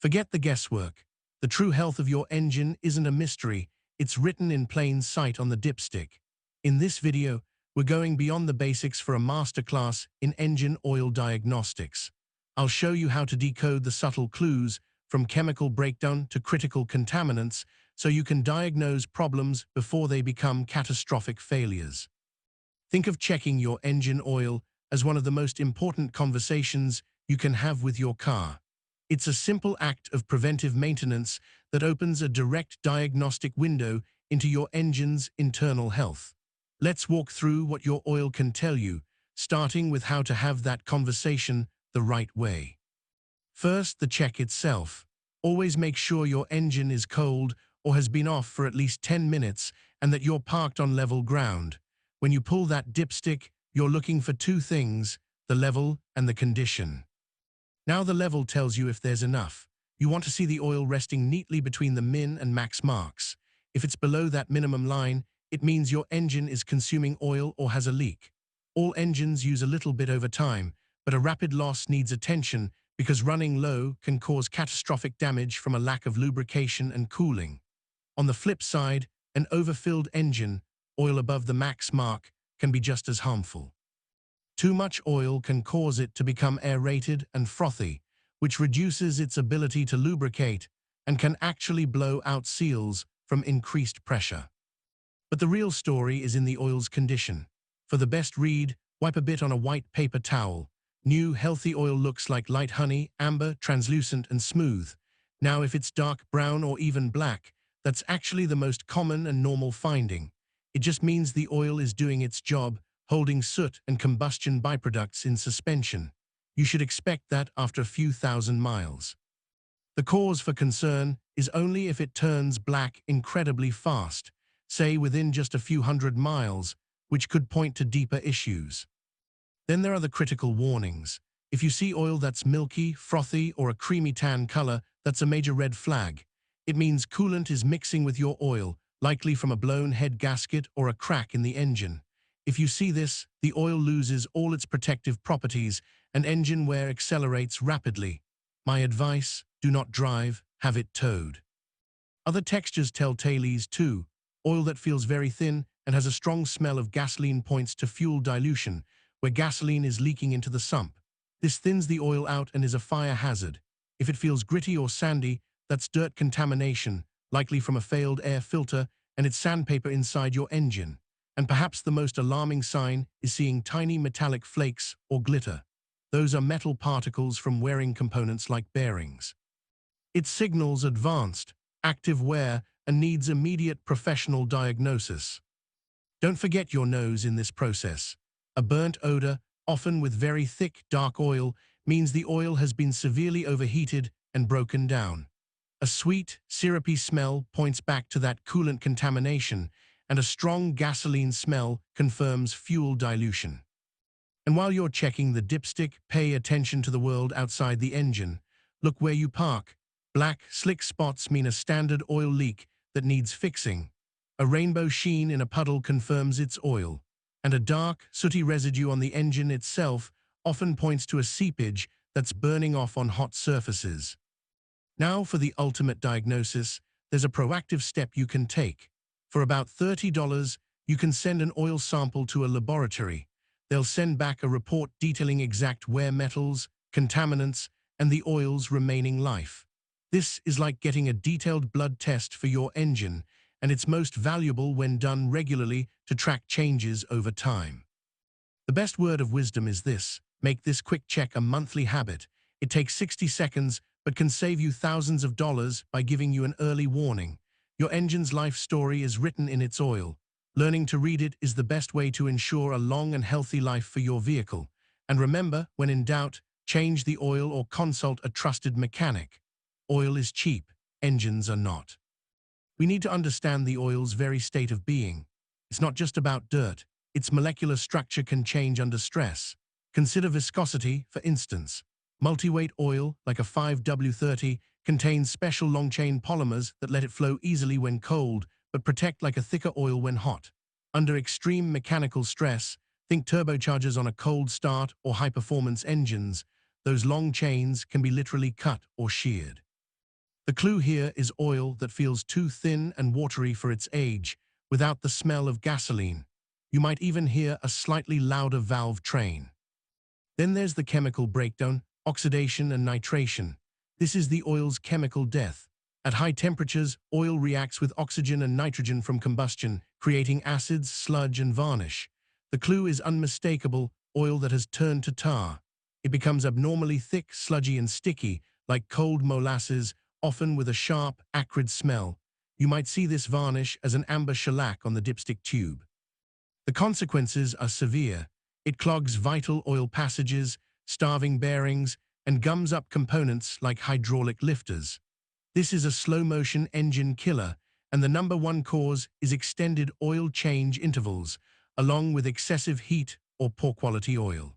Forget the guesswork. The true health of your engine isn't a mystery, it's written in plain sight on the dipstick. In this video, we're going beyond the basics for a masterclass in engine oil diagnostics. I'll show you how to decode the subtle clues from chemical breakdown to critical contaminants so you can diagnose problems before they become catastrophic failures. Think of checking your engine oil as one of the most important conversations you can have with your car. It's a simple act of preventive maintenance that opens a direct diagnostic window into your engine's internal health. Let's walk through what your oil can tell you, starting with how to have that conversation the right way. First, the check itself. Always make sure your engine is cold or has been off for at least 10 minutes and that you're parked on level ground. When you pull that dipstick, you're looking for two things: the level and the condition. Now the level tells you if there's enough. You want to see the oil resting neatly between the min and max marks. If it's below that minimum line, it means your engine is consuming oil or has a leak. All engines use a little bit over time, but a rapid loss needs attention because running low can cause catastrophic damage from a lack of lubrication and cooling. On the flip side, an overfilled engine, oil above the max mark, can be just as harmful. Too much oil can cause it to become aerated and frothy, which reduces its ability to lubricate and can actually blow out seals from increased pressure. But the real story is in the oil's condition. For the best read, wipe a bit on a white paper towel. New, healthy oil looks like light honey, amber, translucent, and smooth. Now, if it's dark brown or even black, that's actually the most common and normal finding. It just means the oil is doing its job, holding soot and combustion byproducts in suspension. You should expect that after a few thousand miles. The cause for concern is only if it turns black incredibly fast, say within just a few hundred miles, which could point to deeper issues. Then there are the critical warnings. If you see oil that's milky, frothy, or a creamy tan color, that's a major red flag. It means coolant is mixing with your oil, likely from a blown head gasket or a crack in the engine. If you see this, the oil loses all its protective properties and engine wear accelerates rapidly. My advice: do not drive, have it towed. Other textures tell tales too. Oil that feels very thin and has a strong smell of gasoline points to fuel dilution, where gasoline is leaking into the sump. This thins the oil out and is a fire hazard. If it feels gritty or sandy, that's dirt contamination, likely from a failed air filter and it's sandpaper inside your engine. And perhaps the most alarming sign is seeing tiny metallic flakes or glitter. Those are metal particles from wearing components like bearings. It signals advanced, active wear and needs immediate professional diagnosis. Don't forget your nose in this process. A burnt odor, often with very thick, dark oil, means the oil has been severely overheated and broken down. A sweet, syrupy smell points back to that coolant contamination, and a strong gasoline smell confirms fuel dilution. And while you're checking the dipstick, pay attention to the world outside the engine. Look where you park. Black, slick spots mean a standard oil leak that needs fixing. A rainbow sheen in a puddle confirms it's oil. And a dark, sooty residue on the engine itself often points to a seepage that's burning off on hot surfaces. Now for the ultimate diagnosis, there's a proactive step you can take. For about $30, you can send an oil sample to a laboratory. They'll send back a report detailing exact wear metals, contaminants, and the oil's remaining life. This is like getting a detailed blood test for your engine, and it's most valuable when done regularly to track changes over time. The best word of wisdom is this: make this quick check a monthly habit. It takes 60 seconds, but can save you thousands of dollars by giving you an early warning. Your engine's life story is written in its oil. Learning to read it is the best way to ensure a long and healthy life for your vehicle. And remember, when in doubt, change the oil or consult a trusted mechanic. Oil is cheap, engines are not. We need to understand the oil's very state of being. It's not just about dirt. Its molecular structure can change under stress. Consider viscosity, for instance. Multi-weight oil, like a 5W30, contains special long-chain polymers that let it flow easily when cold, but protect like a thicker oil when hot. Under extreme mechanical stress, think turbochargers on a cold start or high-performance engines, those long chains can be literally cut or sheared. The clue here is oil that feels too thin and watery for its age, without the smell of gasoline. You might even hear a slightly louder valve train. Then there's the chemical breakdown, oxidation and nitration. This is the oil's chemical death. At high temperatures, oil reacts with oxygen and nitrogen from combustion, creating acids, sludge, and varnish. The clue is unmistakable: oil that has turned to tar. It becomes abnormally thick, sludgy, and sticky, like cold molasses, often with a sharp, acrid smell. You might see this varnish as an amber shellac on the dipstick tube. The consequences are severe. It clogs vital oil passages, starving bearings, and gums up components like hydraulic lifters. This is a slow-motion engine killer, and the #1 cause is extended oil change intervals, along with excessive heat or poor-quality oil.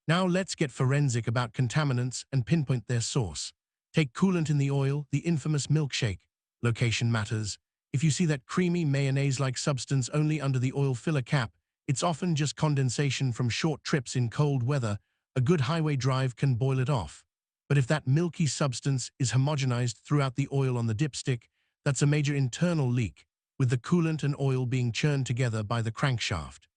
Now let's get forensic about contaminants and pinpoint their source. Take coolant in the oil, the infamous milkshake. Location matters. If you see that creamy mayonnaise-like substance only under the oil filler cap, it's often just condensation from short trips in cold weather. A good highway drive can boil it off. But if that milky substance is homogenized throughout the oil on the dipstick, that's a major internal leak, with the coolant and oil being churned together by the crankshaft.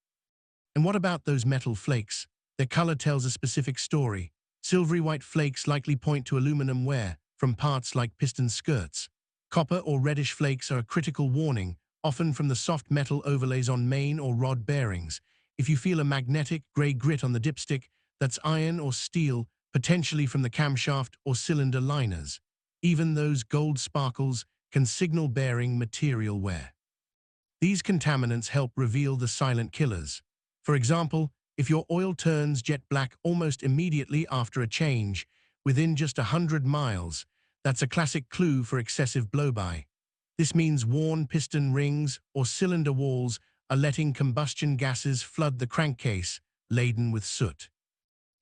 And what about those metal flakes? Their color tells a specific story. Silvery white flakes likely point to aluminum wear from parts like piston skirts. Copper or reddish flakes are a critical warning, often from the soft metal overlays on main or rod bearings. If you feel a magnetic gray grit on the dipstick, that's iron or steel, potentially from the camshaft or cylinder liners. Even those gold sparkles can signal bearing material wear. These contaminants help reveal the silent killers. For example, if your oil turns jet black almost immediately after a change, within just 100 miles, that's a classic clue for excessive blowby. This means worn piston rings or cylinder walls are letting combustion gases flood the crankcase, laden with soot.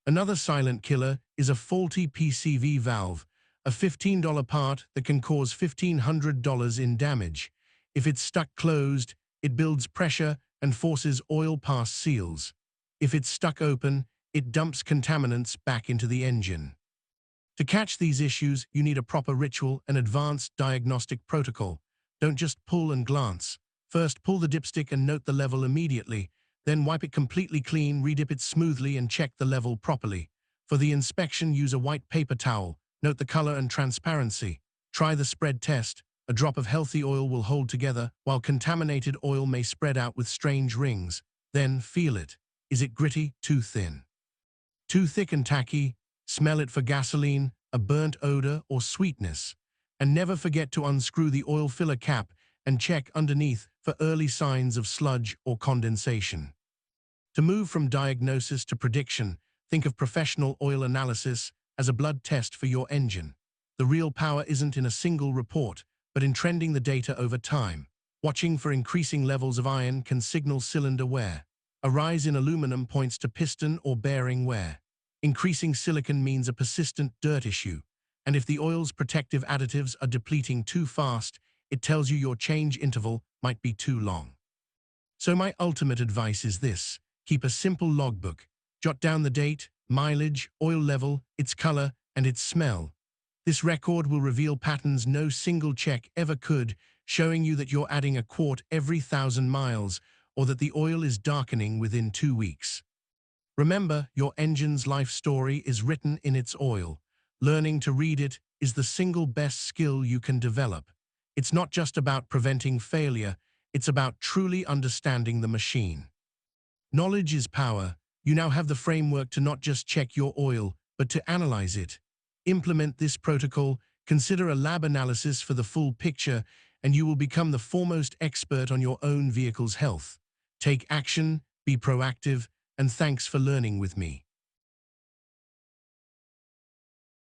Another silent killer is a faulty PCV valve, a $15 part that can cause $1,500 in damage. If it's stuck closed, it builds pressure and forces oil past seals. If it's stuck open, it dumps contaminants back into the engine. To catch these issues, you need a proper ritual and advanced diagnostic protocol. Don't just pull and glance. First, pull the dipstick and note the level immediately. Then wipe it completely clean, redip it smoothly, and check the level properly. For the inspection, use a white paper towel. Note the color and transparency. Try the spread test. A drop of healthy oil will hold together, while contaminated oil may spread out with strange rings. Then feel it. Is it gritty, too thin? Too thick and tacky? Smell it for gasoline, a burnt odor, or sweetness. And never forget to unscrew the oil filler cap and check underneath for early signs of sludge or condensation. To move from diagnosis to prediction, think of professional oil analysis as a blood test for your engine. The real power isn't in a single report, but in trending the data over time. Watching for increasing levels of iron can signal cylinder wear. A rise in aluminum points to piston or bearing wear. Increasing silicon means a persistent dirt issue. And if the oil's protective additives are depleting too fast, it tells you your change interval might be too long. So my ultimate advice is this: keep a simple logbook. Jot down the date, mileage, oil level, its color, and its smell. This record will reveal patterns no single check ever could, showing you that you're adding a quart every 1,000 miles, or that the oil is darkening within 2 weeks. Remember, your engine's life story is written in its oil. Learning to read it is the single best skill you can develop. It's not just about preventing failure, it's about truly understanding the machine. Knowledge is power. You now have the framework to not just check your oil, but to analyze it. Implement this protocol, consider a lab analysis for the full picture, and you will become the foremost expert on your own vehicle's health. Take action, be proactive, and thanks for learning with me.